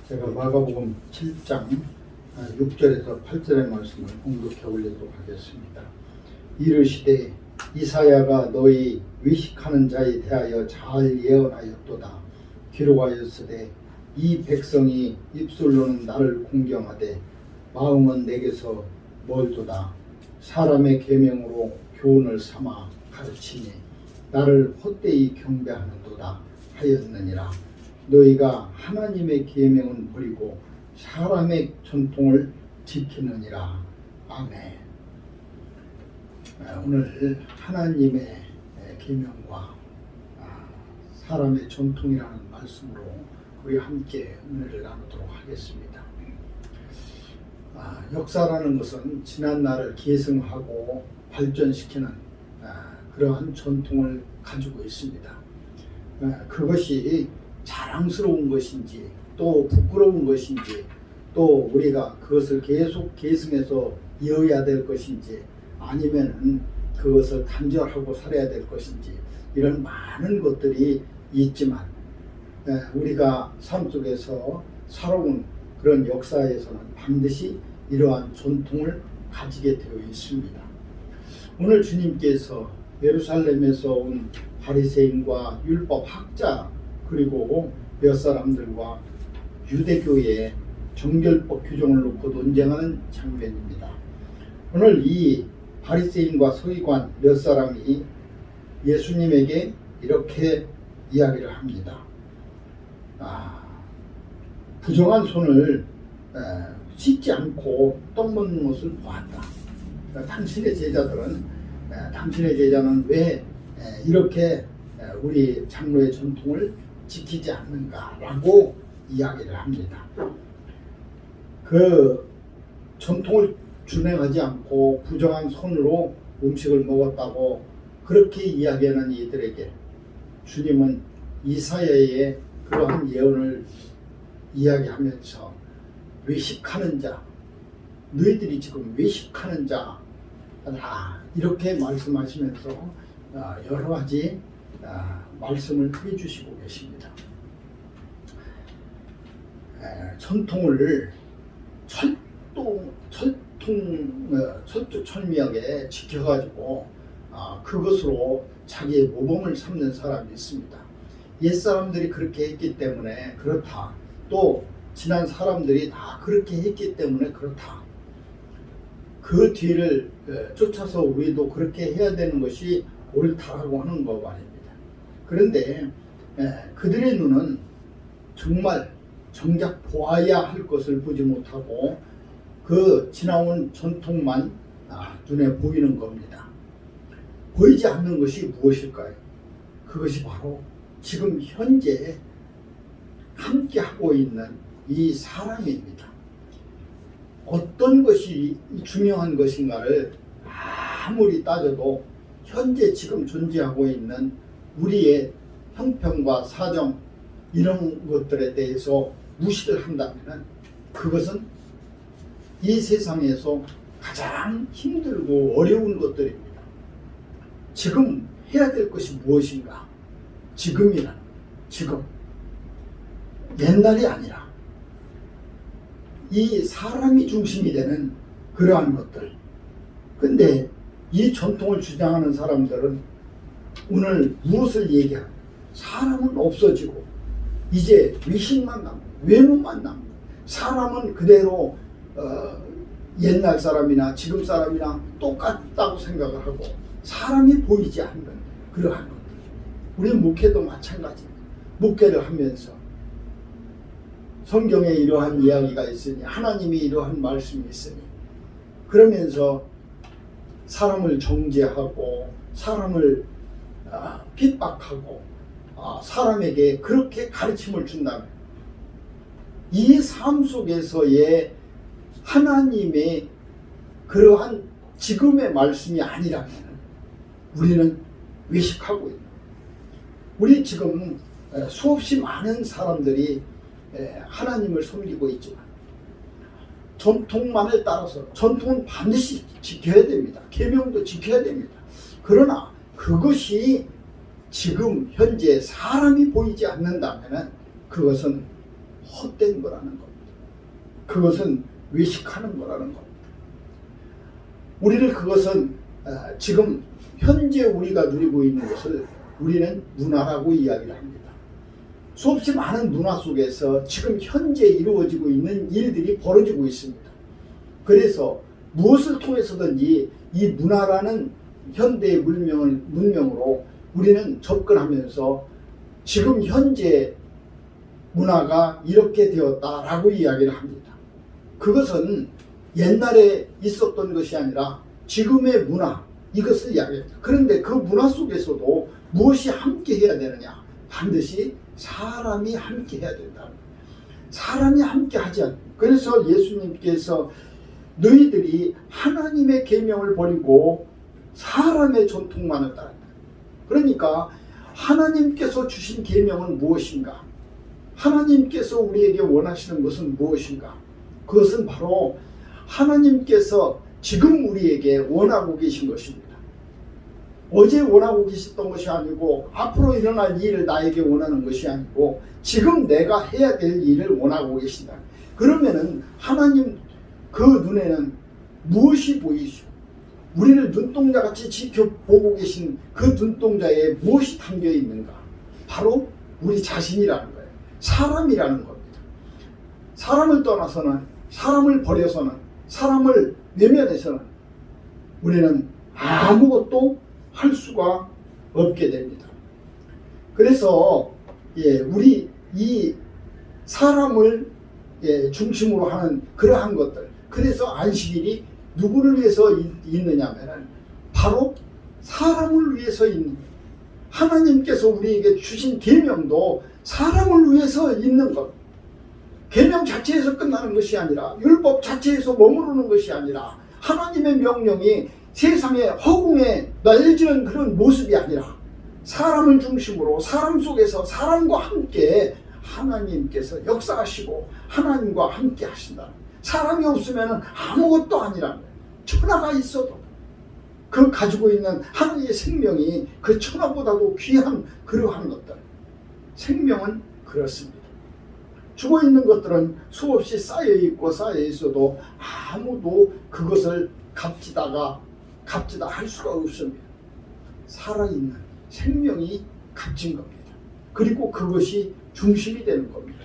제가 마가복음 7장 6절에서 8절의 말씀을 공독해 올리도록 하겠습니다. 이르시되 이사야가 너희 외식하는 자에 대하여 잘 예언하였도다. 기록하였으되 이 백성이 입술로는 나를 공경하되 마음은 내게서 멀도다. 사람의 계명으로 교훈을 삼아 가르치니 나를 헛되이 경배하는도다 하였느니라. 너희가 하나님의 계명은 버리고 사람의 전통을 지키느니라. 아멘. 오늘 하나님의 계명과 사람의 전통이라는 말씀으로 우리 함께 은혜를 나누도록 하겠습니다. 역사라는 것은 지난 날을 계승하고 발전시키는 그러한 전통을 가지고 있습니다. 그것이 자랑스러운 것인지 또 부끄러운 것인지 또 우리가 그것을 계속 계승해서 이어야 될 것인지 아니면은 그것을 단절하고 살아야 될 것인지 이런 많은 것들이 있지만 우리가 삶 속에서 살아온 그런 역사에서는 반드시 이러한 전통을 가지게 되어 있습니다. 오늘 주님께서 예루살렘에서 온 바리새인과 율법 학자 그리고 몇 사람들과 유대교의 정결법 규정을 놓고 논쟁하는 장면입니다. 오늘 이 바리새인과 서기관 몇 사람이 예수님에게 이렇게 이야기를 합니다. 부정한 손을 씻지 않고 떡 먹는 것을 보았다. 당신의 제자는 왜 이렇게 우리 장로의 전통을 지키지 않는가라고 이야기를 합니다. 그 전통을 준행하지 않고 부정한 손으로 음식을 먹었다고 그렇게 이야기하는 이들에게 주님은 이사야의 그러한 예언을 이야기하면서 외식하는 자, 너희들이 지금 외식하는 자 이렇게 말씀하시면서 여러 가지 말씀을 해주시고 계십니다. 전통을 철두철미하게 지켜가지고 그것으로 자기의 모범을 삼는 사람이 있습니다. 옛사람들이 그렇게 했기 때문에 그렇다. 또 지난 사람들이 다 그렇게 했기 때문에 그렇다. 그 뒤를 쫓아서 우리도 그렇게 해야 되는 것이 옳다라고 하는 거 말입니다. 그런데 그들의 눈은 정말 정작 보아야 할 것을 보지 못하고 그 지나온 전통만 눈에 보이는 겁니다. 보이지 않는 것이 무엇일까요? 그것이 바로 지금 현재 함께 하고 있는 이 사람입니다. 어떤 것이 중요한 것인가를 아무리 따져도 현재 지금 존재하고 있는 우리의 형편과 사정 이런 것들에 대해서 무시를 한다면 그것은 이 세상에서 가장 힘들고 어려운 것들입니다. 지금 해야 될 것이 무엇인가? 지금 옛날이 아니라 이 사람이 중심이 되는 그러한 것들. 근데 이 전통을 주장하는 사람들은 오늘 무엇을 얘기하고 사람은 없어지고 이제 위신만 남고 외모만 남고 사람은 그대로 옛날 사람이나 지금 사람이나 똑같다고 생각을 하고 사람이 보이지 않는 그러한 것들. 우리 목회도 마찬가지입니다. 목회를 하면서 성경에 이러한 이야기가 있으니 하나님이 이러한 말씀이 있으니 그러면서 사람을 정죄하고 사람을 핍박하고 사람에게 그렇게 가르침을 준다면 이 삶 속에서의 하나님의 그러한 지금의 말씀이 아니라면 우리는 외식하고 있는 우리 지금 수없이 많은 사람들이 하나님을 섬기고 있지만 전통만을 따라서 전통은 반드시 지켜야 됩니다. 계명도 지켜야 됩니다. 그러나 그것이 지금 현재 사람이 보이지 않는다면 그것은 헛된 거라는 겁니다. 그것은 외식하는 거라는 겁니다. 우리를 그것은 지금 현재 우리가 누리고 있는 것을 우리는 문화라고 이야기를 합니다. 수없이 많은 문화 속에서 지금 현재 이루어지고 있는 일들이 벌어지고 있습니다. 그래서 무엇을 통해서든지 이 문화라는 현대의 문명으로 우리는 접근하면서 지금 현재 문화가 이렇게 되었다라고 이야기를 합니다. 그것은 옛날에 있었던 것이 아니라 지금의 문화, 이것을 이야기합니다. 그런데 그 문화 속에서도 무엇이 함께 해야 되느냐? 반드시 사람이 함께 해야 된다. 사람이 함께 하지 않는. 그래서 예수님께서 너희들이 하나님의 계명을 버리고 사람의 전통만을 따른다. 그러니까 하나님께서 주신 계명은 무엇인가? 하나님께서 우리에게 원하시는 것은 무엇인가? 그것은 바로 하나님께서 지금 우리에게 원하고 계신 것입니다. 어제 원하고 계셨던 것이 아니고 앞으로 일어날 일을 나에게 원하는 것이 아니고 지금 내가 해야 될 일을 원하고 계신다. 그러면은 하나님 그 눈에는 무엇이 보이시오? 우리를 눈동자같이 지켜보고 계신 그 눈동자에 무엇이 담겨 있는가? 바로 우리 자신이라는 거예요. 사람이라는 겁니다. 사람을 떠나서는, 사람을 버려서는, 사람을 외면해서는 우리는 아무것도 할 수가 없게 됩니다. 그래서 우리 이 사람을 중심으로 하는 그러한 것들, 그래서 안식일이 누구를 위해서 있느냐 하면 바로 사람을 위해서 있는, 하나님께서 우리에게 주신 계명도 사람을 위해서 있는 것. 계명 자체에서 끝나는 것이 아니라, 율법 자체에서 머무르는 것이 아니라, 하나님의 명령이 세상에 허공에 날려지는 그런 모습이 아니라 사람을 중심으로 사람 속에서 사람과 함께 하나님께서 역사하시고 하나님과 함께 하신다. 사람이 없으면 아무것도 아니라는 거예요. 천하가 있어도 그 가지고 있는 하나님의 생명이 그 천하보다도 귀한 그러한 것들. 생명은 그렇습니다. 죽어 있는 것들은 수없이 쌓여 있고 쌓여 있어도 아무도 그것을 값지다 할 수가 없습니다. 살아있는 생명이 값진 겁니다. 그리고 그것이 중심이 되는 겁니다.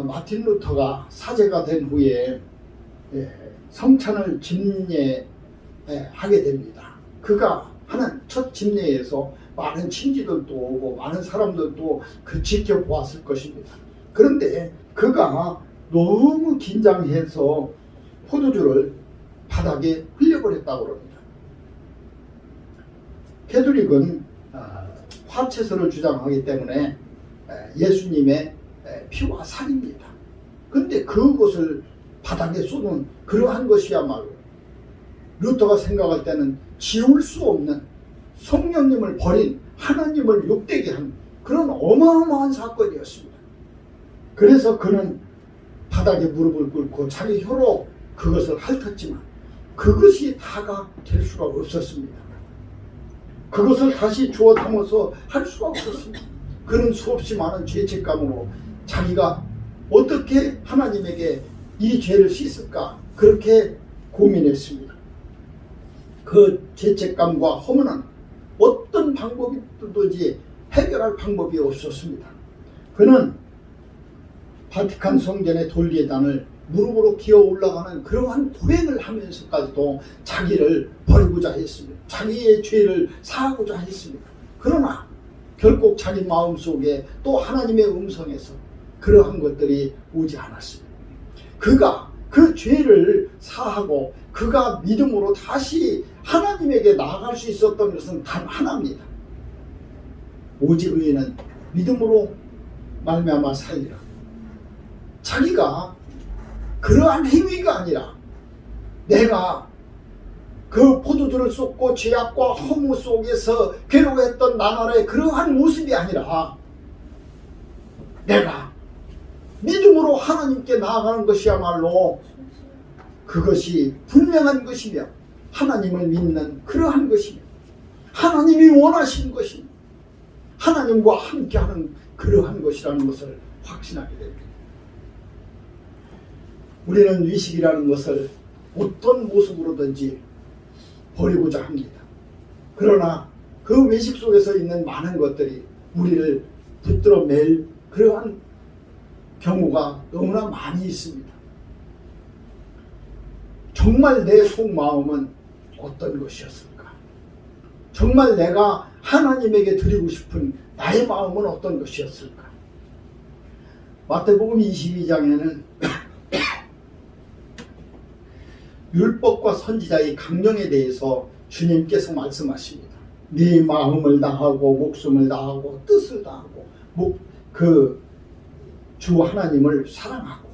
마틴 루터가 사제가 된 후에 성찬을 집례하게 됩니다. 그가 하는 첫 집례에서 많은 친지들도 오고 많은 사람들도 그 지켜보았을 것입니다. 그런데 그가 너무 긴장해서 포도주를 바닥에 흘려버렸다고 합니다. 캐톨릭은 화채설을 주장하기 때문에 예수님의 피와 살입니다. 그런데 그것을 바닥에 쏟은 그러한 것이야말로 루터가 생각할 때는 지울 수 없는, 성령님을 버린, 하나님을 욕되게 한 그런 어마어마한 사건이었습니다. 그래서 그는 바닥에 무릎을 꿇고 자기 혀로 그것을 핥았지만 그것이 다가 될 수가 없었습니다. 그것을 다시 주워 담아서 할 수가 없었습니다. 그는 수없이 많은 죄책감으로 자기가 어떻게 하나님에게 이 죄를 씻을까 그렇게 고민했습니다. 그 죄책감과 허무는 어떤 방법이든지 해결할 방법이 없었습니다. 그는 바티칸 성전의 돌계단을 무릎으로 기어 올라가는 그러한 고행을 하면서까지도 자기를 버리고자 했습니다. 자기의 죄를 사하고자 했습니다. 그러나 결국 자기 마음속에 또 하나님의 음성에서 그러한 것들이 오지 않았습니다. 그가 그 죄를 사하고 그가 믿음으로 다시 하나님에게 나아갈 수 있었던 것은 단 하나입니다. 오직 의인은 믿음으로 말미암아 살리라. 자기가 그러한 행위가 아니라 내가 그 포도주를 쏟고 죄악과 허무 속에서 괴로워했던 나날의 그러한 모습이 아니라 내가 믿음으로 하나님께 나아가는 것이야말로 그것이 분명한 것이며 하나님을 믿는 그러한 것이며 하나님이 원하시는 것이며 하나님과 함께하는 그러한 것이라는 것을 확신하게 됩니다. 우리는 외식이라는 것을 어떤 모습으로든지 버리고자 합니다. 그러나 그 외식 속에서 있는 많은 것들이 우리를 붙들어 맬 그러한 경우가 너무나 많이 있습니다. 정말 내 속마음은 어떤 것이었을까? 정말 내가 하나님에게 드리고 싶은 나의 마음은 어떤 것이었을까? 마태복음 22장에는 율법과 선지자의 강령에 대해서 주님께서 말씀하십니다. 네 마음을 다하고 목숨을 다하고 뜻을 다하고 주 하나님을 사랑하고,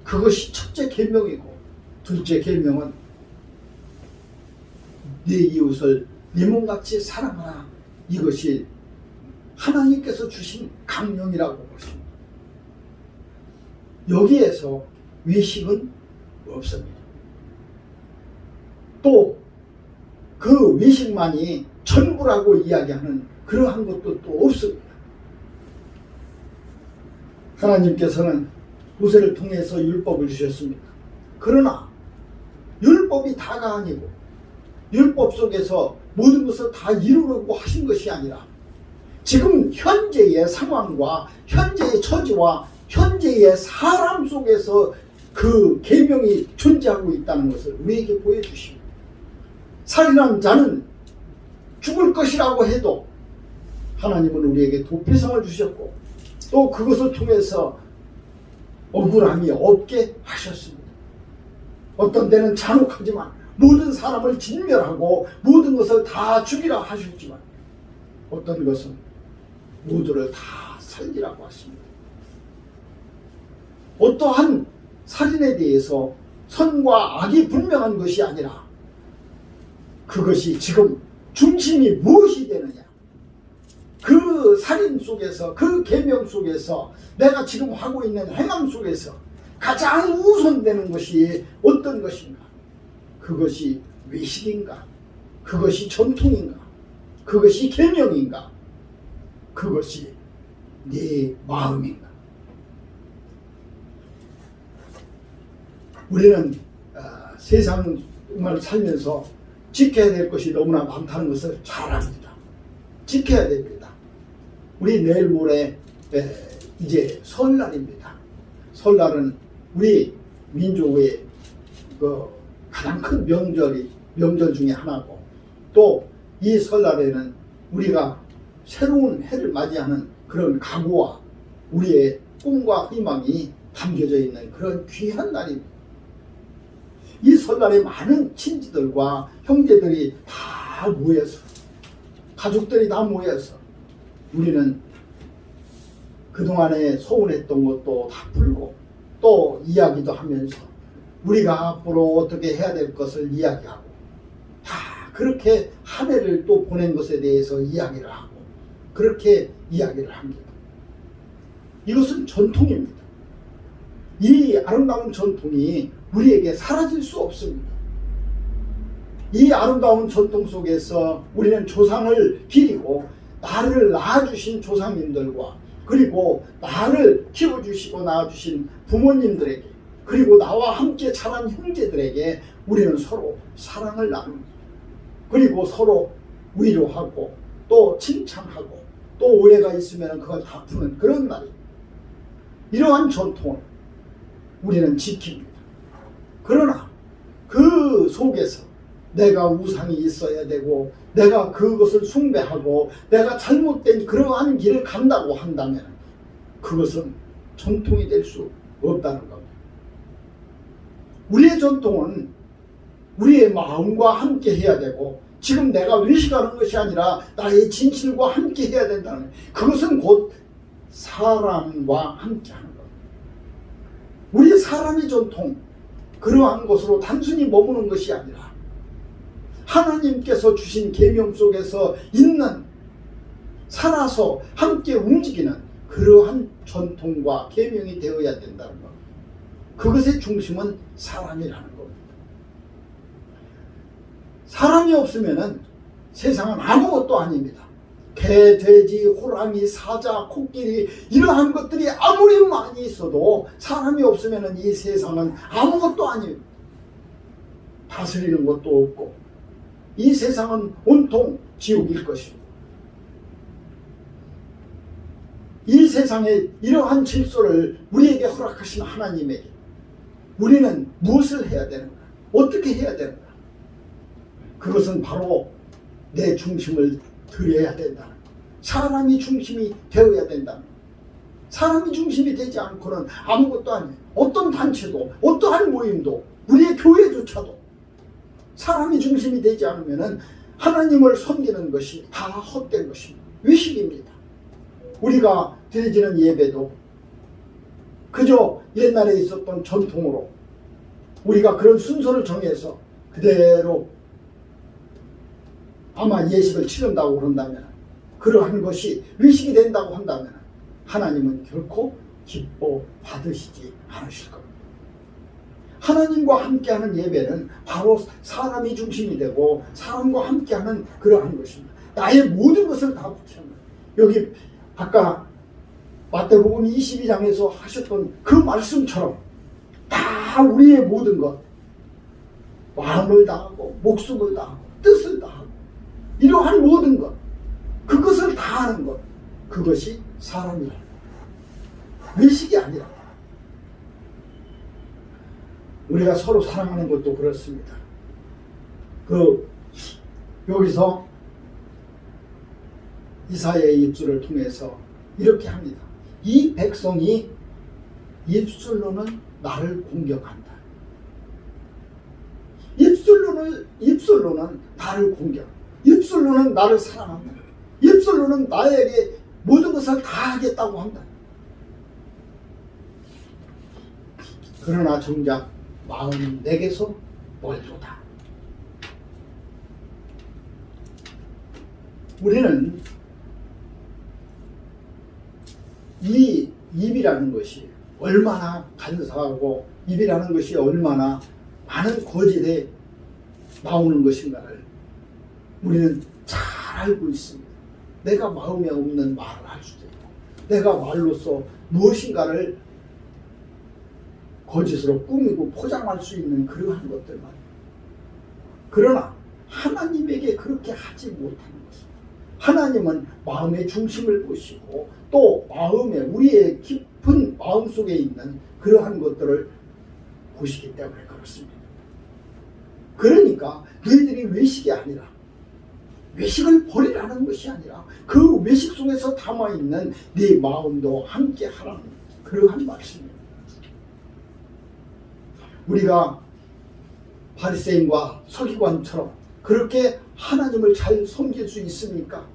그것이 첫째 계명이고, 둘째 계명은 네 이웃을 네 몸같이 사랑하라. 이것이 하나님께서 주신 강령이라고 보십니다. 여기에서 외식은 없습니다. 또 그 외식만이 전부라고 이야기하는 그러한 것도 또 없습니다. 하나님께서는 모세를 통해서 율법을 주셨습니다. 그러나 율법이 다가 아니고 율법 속에서 모든 것을 다 이루려고 하신 것이 아니라 지금 현재의 상황과 현재의 처지와 현재의 사람 속에서 그 계명이 존재하고 있다는 것을 우리에게 보여주십니다. 살인한 자는 죽을 것이라고 해도 하나님은 우리에게 도피성을 주셨고, 또 그것을 통해서 억울함이 없게 하셨습니다. 어떤 때는 잔혹하지만 모든 사람을 진멸하고 모든 것을 다 죽이라 하셨지만, 어떤 것은 모두를 다 살리라고 하십니다. 어떠한 살인에 대해서 선과 악이 분명한 것이 아니라 그것이 지금 중심이 무엇이 되느냐, 그 살인 속에서, 그 계명 속에서, 내가 지금 하고 있는 행함 속에서 가장 우선되는 것이 어떤 것인가? 그것이 외식인가? 그것이 전통인가? 그것이 계명인가? 그것이 네 마음인가? 우리는 세상을 살면서 지켜야 될 것이 너무나 많다는 것을 잘 압니다. 지켜야 됩니다. 우리 내일 모레 이제 설날입니다. 설날은 우리 민족의 가장 큰 명절 중에 하나고, 또 이 설날에는 우리가 새로운 해를 맞이하는 그런 각오와 우리의 꿈과 희망이 담겨져 있는 그런 귀한 날입니다. 이 설날에 많은 친지들과 형제들이 다 모여서, 가족들이 다 모여서 우리는 그동안에 서운했던 것도 다 풀고, 또 이야기도 하면서 우리가 앞으로 어떻게 해야 될 것을 이야기하고, 다 그렇게 한 해를 또 보낸 것에 대해서 이야기를 하고, 그렇게 이야기를 합니다. 이것은 전통입니다. 이 아름다운 전통이 우리에게 사라질 수 없습니다. 이 아름다운 전통 속에서 우리는 조상을 기리고, 나를 낳아주신 조상님들과, 그리고 나를 키워주시고 낳아주신 부모님들에게, 그리고 나와 함께 자란 형제들에게 우리는 서로 사랑을 나눕니다. 그리고 서로 위로하고, 또 칭찬하고, 또 오해가 있으면 그걸 다 푸는 그런 날입니다. 이러한 전통을 우리는 지킵니다. 그러나 그 속에서 내가 우상이 있어야 되고, 내가 그것을 숭배하고, 내가 잘못된 그러한 길을 간다고 한다면 그것은 전통이 될 수 없다는 겁니다. 우리의 전통은 우리의 마음과 함께 해야 되고, 지금 내가 외식하는 것이 아니라 나의 진실과 함께 해야 된다는 거예요. 그것은 곧 사람과 함께 하는 겁니다. 우리 사람의 전통, 그러한 것으로 단순히 머무는 것이 아니라 하나님께서 주신 계명 속에서 있는, 살아서 함께 움직이는 그러한 전통과 계명이 되어야 된다는 것. 그것의 중심은 사람이라는 겁니다. 사람이 없으면 세상은 아무것도 아닙니다. 개, 돼지, 호랑이, 사자, 코끼리 이러한 것들이 아무리 많이 있어도 사람이 없으면 이 세상은 아무것도 아니에요. 다스리는 것도 없고 이 세상은 온통 지옥일 것입니다. 이 세상에 이러한 질서를 우리에게 허락하신 하나님에게 우리는 무엇을 해야 되는가? 어떻게 해야 되는가? 그것은 바로 내 중심을 들여야 된다는 것. 사람이 중심이 되어야 된다는 것. 사람이 중심이 되지 않고는 아무것도 아니에요. 어떤 단체도 어떠한 모임도 우리의 교회조차도 사람이 중심이 되지 않으면 하나님을 섬기는 것이 다 헛된 것입니다. 위식입니다. 우리가 드려지는 예배도 그저 옛날에 있었던 전통으로 우리가 그런 순서를 정해서 그대로 아마 예식을 치른다고 그런다면 그러한 것이 위식이 된다고 한다면 하나님은 결코 기뻐 받으시지 않으실 겁니다. 하나님과 함께하는 예배는 바로 사람이 중심이 되고 사람과 함께하는 그러한 것입니다. 나의 모든 것을 다 붙이는 거예요. 여기 아까 마태복음 22장에서 하셨던 그 말씀처럼 다 우리의 모든 것, 마음을 다하고 목숨을 다하고 뜻을 다하고 이러한 모든 것, 그것을 다하는 것, 그것이 사람이라. 외식이 아니라. 우리가 서로 사랑하는 것도 그렇습니다. 여기서 이사야의 입술을 통해서 이렇게 합니다. 이 백성이 입술로는 나를 공격한다. 입술로는 나를 공격. 입술로는 나를 사랑한다. 입술로는 나에게 모든 것을 다 하겠다고 한다. 그러나 정작 마음은 내게서 멀도다. 우리는 이 입이라는 것이 얼마나 간사하고 입이라는 것이 얼마나 많은 거짓에 나오는 것인가를 우리는 잘 알고 있습니다. 내가 마음에 없는 말을 할 수도 있고 내가 말로써 무엇인가를 거짓으로 꾸미고 포장할 수 있는 그러한 것들만. 그러나 하나님에게 그렇게 하지 못하는 것입니다. 하나님은 마음의 중심을 보시고 또 마음에 우리의 깊은 마음속에 있는 그러한 것들을 보시기 때문에 그렇습니다. 그러니까 너희들이 외식이 아니라 외식을 버리라는 것이 아니라 그 외식 속에서 담아있는 네 마음도 함께 하라는 그러한 말씀입니다. 우리가 바리새인과 서기관처럼 그렇게 하나님을 잘 섬길 수 있습니까?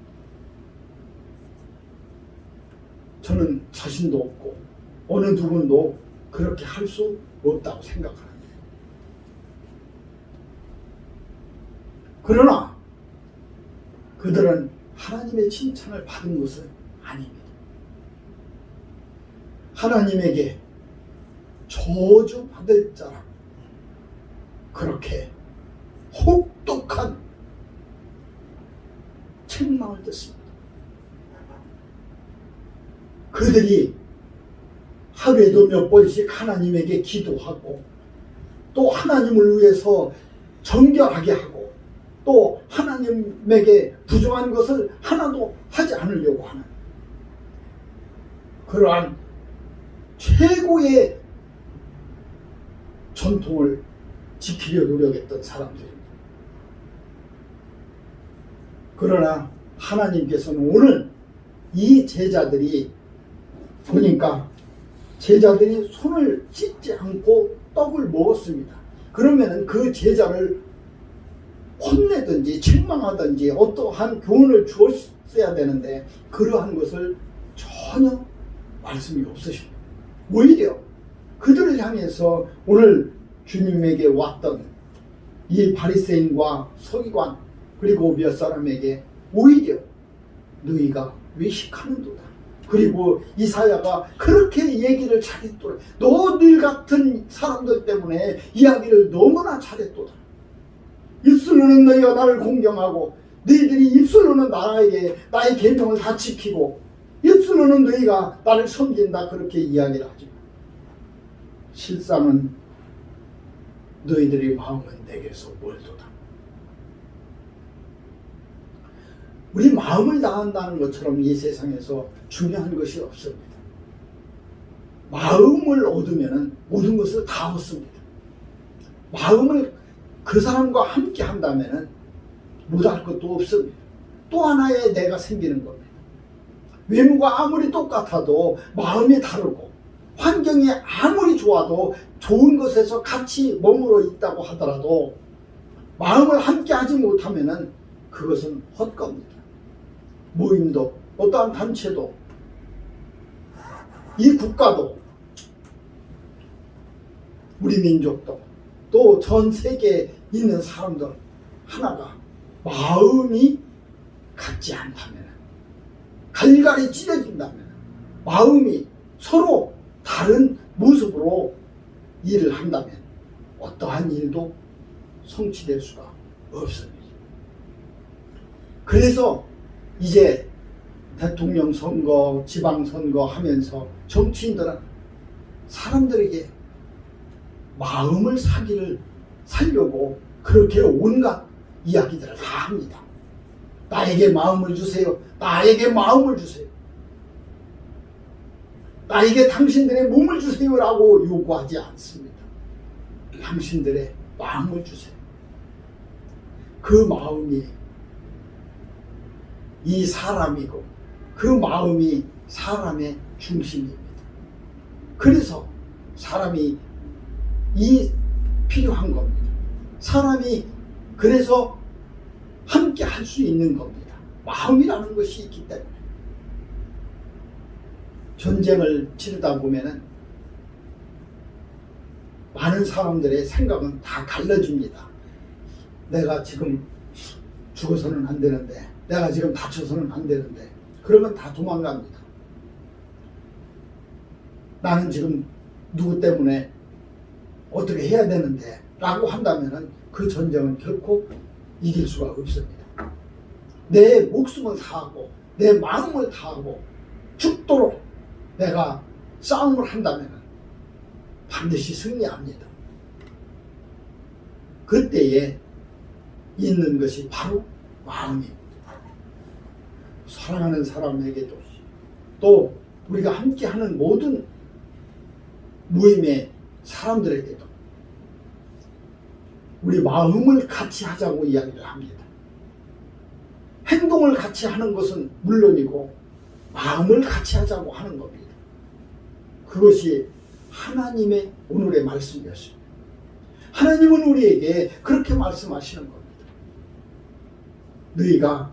저는 자신도 없고 어느 누구도 그렇게 할 수 없다고 생각합니다. 그러나 그들은 하나님의 칭찬을 받은 것은 아닙니다. 하나님에게 저주받을 자라 그렇게 혹독한 책망을 듣습니다. 그들이 하루에도 몇 번씩 하나님에게 기도하고 또 하나님을 위해서 정결하게 하고 또 하나님에게 부정한 것을 하나도 하지 않으려고 하는 그러한 최고의 전통을 지키려 노력했던 사람들입니다. 그러나 하나님께서는 오늘 이 제자들이 보니까 제자들이 손을 씻지 않고 떡을 먹었습니다. 그러면 그 제자를 혼내든지 책망하든지 어떠한 교훈을 주었어야 되는데 그러한 것을 전혀 말씀이 없으십니다. 오히려 그들을 향해서 오늘 주님에게 왔던 이 바리새인과 서기관 그리고 몇 사람에게 오히려 너희가 외식하는도다. 그리고 이사야가 그렇게 얘기를 잘했더라. 너들 같은 사람들 때문에 이야기를 너무나 잘했도다. 입술로는 너희가 나를 공경하고 너희들이 입술로는 나의 계명을 다 지키고 입술로는 너희가 나를 섬긴다 그렇게 이야기를 하지만 실상은 너희들의 마음은 내게서 멀도다. 우리 마음을 다한다는 것처럼 이 세상에서 중요한 것이 없습니다. 마음을 얻으면 모든 것을 다 얻습니다. 마음을 그 사람과 함께 한다면 못할 것도 없습니다. 또 하나의 내가 생기는 겁니다. 외모가 아무리 똑같아도 마음이 다르고 환경이 아무리 좋아도 좋은 것에서 같이 머물러 있다고 하더라도 마음을 함께 하지 못하면 그것은 헛겁니다. 모임도 어떠한 단체도 이 국가도 우리 민족도 또 전 세계에 있는 사람들 하나가 마음이 같지 않다면 갈갈이 찢어진다면 마음이 서로 다른 모습으로 일을 한다면 어떠한 일도 성취될 수가 없습니다. 그래서 이제 대통령 선거, 지방선거 하면서 정치인들은 사람들에게 마음을 살려고 그렇게 온갖 이야기들을 다 합니다. 나에게 마음을 주세요. 나에게 마음을 주세요. 나에게 당신들의 몸을 주세요라고 요구하지 않습니다. 당신들의 마음을 주세요. 그 마음이 이 사람이고 그 마음이 사람의 중심입니다. 그래서 사람이 필요한 겁니다. 사람이 그래서 함께 할 수 있는 겁니다. 마음이라는 것이 있기 때문에. 전쟁을 치르다 보면은 많은 사람들의 생각은 다 갈라집니다. 내가 지금 죽어서는 안 되는데, 내가 지금 다쳐서는 안 되는데, 그러면 다 도망갑니다. 나는 지금 누구 때문에 어떻게 해야 되는데 라고 한다면 그 전쟁은 결코 이길 수가 없습니다. 내 목숨을 다하고 내 마음을 다하고 죽도록 내가 싸움을 한다면 반드시 승리합니다. 그때에 있는 것이 바로 마음입니다. 사랑하는 사람에게도 또 우리가 함께하는 모든 모임의 사람들에게도 우리 마음을 같이 하자고 이야기를 합니다. 행동을 같이 하는 것은 물론이고 마음을 같이 하자고 하는 겁니다. 그것이 하나님의 오늘의 말씀이었습니다. 하나님은 우리에게 그렇게 말씀하시는 겁니다. 너희가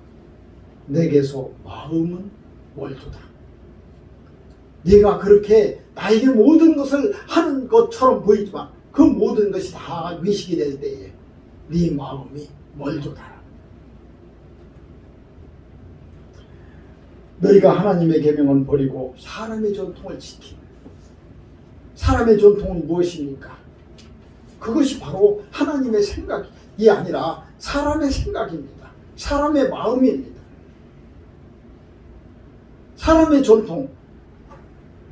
내게서 마음은 멀도다. 네가 그렇게 나에게 모든 것을 하는 것처럼 보이지만 그 모든 것이 다 외식이 될 때에 네 마음이 멀도다. 너희가 하나님의 계명은 버리고 사람의 전통을 지키는. 사람의 전통은 무엇입니까? 그것이 바로 하나님의 생각이 아니라 사람의 생각입니다. 사람의 마음입니다. 사람의 전통,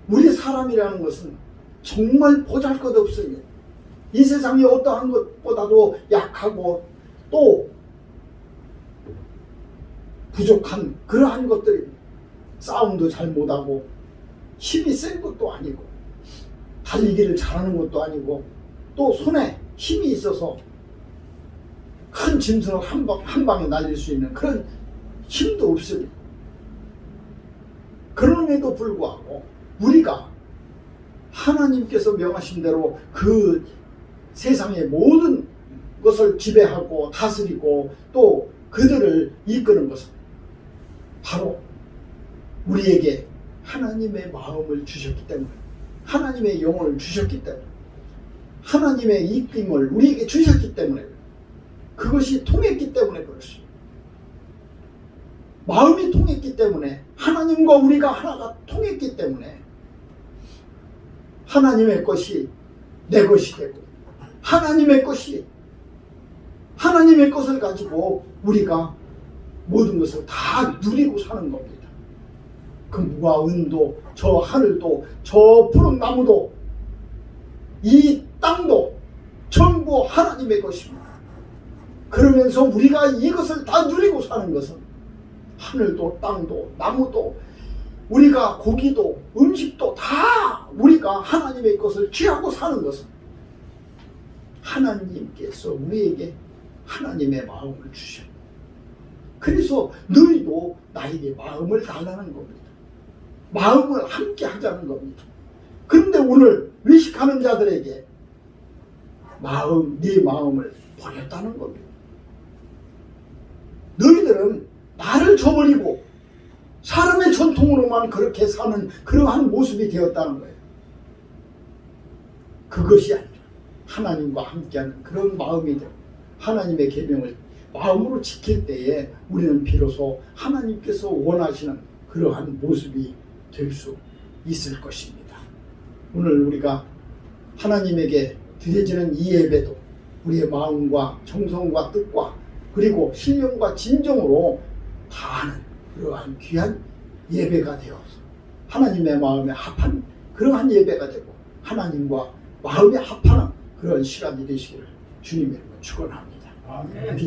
우리 사람이라는 것은 정말 보잘것없습니다. 이 세상에 어떠한 것보다도 약하고 또 부족한 그러한 것들입니다. 싸움도 잘 못하고 힘이 센 것도 아니고 달리기를 잘하는 것도 아니고 또 손에 힘이 있어서 큰 짐승을 한 방에 날릴 수 있는 그런 힘도 없습니다. 그럼에도 불구하고 우리가 하나님께서 명하신 대로 그 세상의 모든 것을 지배하고 다스리고 또 그들을 이끄는 것은 바로 우리에게 하나님의 마음을 주셨기 때문에, 하나님의 영혼을 주셨기 때문에, 하나님의 이끌림을 우리에게 주셨기 때문에, 그것이 통했기 때문에 그렇습니다. 마음이 통했기 때문에, 하나님과 우리가 하나가 통했기 때문에 하나님의 것이 내 것이 되고 하나님의 것이 하나님의 것을 가지고 우리가 모든 것을 다 누리고 사는 겁니다. 금과 은도, 저 하늘도, 저 푸른 나무도, 이 땅도 전부 하나님의 것입니다. 그러면서 우리가 이것을 다 누리고 사는 것은 하늘도 땅도 나무도 우리가 고기도 음식도 다 우리가 하나님의 것을 취하고 사는 것은 하나님께서 우리에게 하나님의 마음을 주셨고, 그래서 너희도 나에게 마음을 달라는 겁니다. 마음을 함께 하자는 겁니다. 그런데 오늘 외식하는 자들에게 네 마음을 버렸다는 겁니다. 너희들은 나를 저버리고 사람의 전통으로만 그렇게 사는 그러한 모습이 되었다는 거예요. 그것이 아니라 하나님과 함께하는 그런 마음이 되고 하나님의 계명을 마음으로 지킬 때에 우리는 비로소 하나님께서 원하시는 그러한 모습이 될 수 있을 것입니다. 오늘 우리가 하나님에게 드려지는 이 예배도 우리의 마음과 정성과 뜻과 그리고 신령과 진정으로 다하는 그러한 귀한 예배가 되어서 하나님의 마음에 합한 그러한 예배가 되고 하나님과 마음에 합하는 그런 시간이 되시기를 주님의 이름으로 축원합니다. 아멘.